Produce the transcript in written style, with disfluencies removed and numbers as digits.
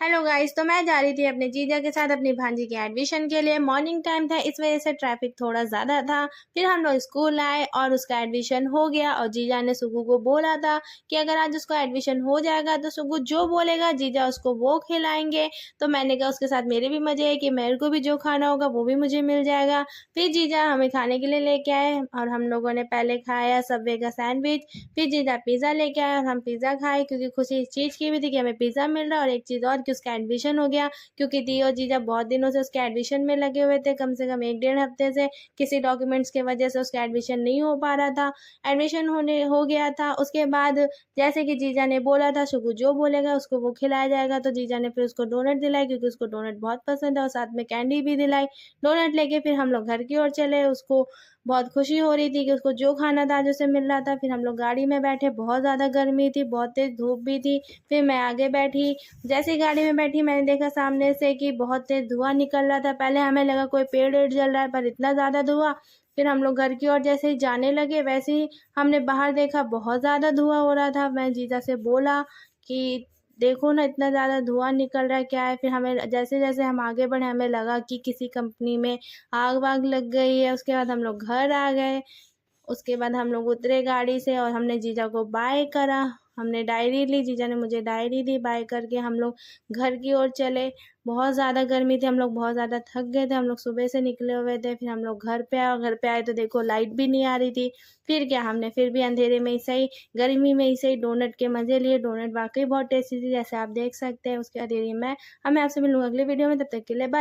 Hello guys, तो मैं जा रही थी अपने जीजा के साथ अपनी भांजी के एडमिशन के लिए। मॉर्निंग टाइम था, इस वजह से ट्रैफिक थोड़ा ज़्यादा था। फिर हम लोग स्कूल आए और उसका एडमिशन हो गया और जीजा ने सुगु को बोला था कि अगर आज उसका एडमिशन हो जाएगा तो सुगु जो बोलेगा जीजा उसको वो खिलाएंगे। तो मैंने कहा उसके साथ मेरे भी मज़े है कि मेरे को भी जो खाना होगा वो भी मुझे मिल जाएगा। फिर जीजा हमें खाने के लिए लेके आए और हम लोगों ने पहले खाया सबवे का सैंडविच। फिर जीजा पिज़्ज़ा लेके आए और हम पिज़्ज़ा खाए, क्योंकि खुशी इस चीज़ की भी थी कि हमें पिज़्ज़ा मिल रहा है, और एक चीज़ और कि उसका एडमिशन हो गया। क्योंकि दी और जीजा बहुत दिनों से उसके एडमिशन में लगे हुए थे, कम से कम 1 डेढ़ हफ्ते से। किसी डॉक्यूमेंट्स की वजह से उसका एडमिशन नहीं हो पा रहा था। एडमिशन होने हो गया था। उसके बाद जैसे कि जीजा ने बोला था सुगु जो बोलेगा उसको वो खिलाया जाएगा, तो जीजा ने फिर उसको डोनट दिलाई, क्योंकि उसको डोनट बहुत पसंद है, और साथ में कैंडी भी दिलाई। डोनट लेके फिर हम लोग घर की ओर चले। उसको बहुत खुशी हो रही थी कि उसको जो खाना था आज उसे मिल रहा था। फिर हम लोग गाड़ी में बैठे, बहुत ज़्यादा गर्मी थी, बहुत तेज़ धूप भी थी। फिर मैं आगे बैठी। जैसे ही गाड़ी में बैठी मैंने देखा सामने से कि बहुत तेज़ धुआं निकल रहा था। पहले हमें लगा कोई पेड़ वेड़ जल रहा है, पर इतना ज़्यादा धुआं। फिर हम लोग घर की ओर जैसे ही जाने लगे, वैसे ही हमने बाहर देखा बहुत ज़्यादा धुआं हो रहा था। मैं जीजा से बोला कि देखो ना, इतना ज़्यादा धुआं निकल रहा है, क्या है। फिर हमें जैसे जैसे हम आगे बढ़े हमें लगा कि किसी कंपनी में आग वाग लग गई है। उसके बाद हम लोग घर आ गए। उसके बाद हम लोग उतरे गाड़ी से और हमने जीजा को बाय करा। हमने डायरी ली, जीजा ने मुझे डायरी दी। बाय करके हम लोग घर की ओर चले। बहुत ज़्यादा गर्मी थी, हम लोग बहुत ज़्यादा थक गए थे। हम लोग सुबह से निकले हुए थे। फिर हम लोग घर पे आए, और घर पे आए तो देखो लाइट भी नहीं आ रही थी। फिर क्या, हमने फिर भी अंधेरे में ही सही, गर्मी में ही सही, डोनट के मज़े लिए। डोनट वाकई बहुत टेस्टी थी, जैसे आप देख सकते हैं। उसके बाद ये मैं आपसे मिलूँगी अगली वीडियो में, तब तक के लिए बाय।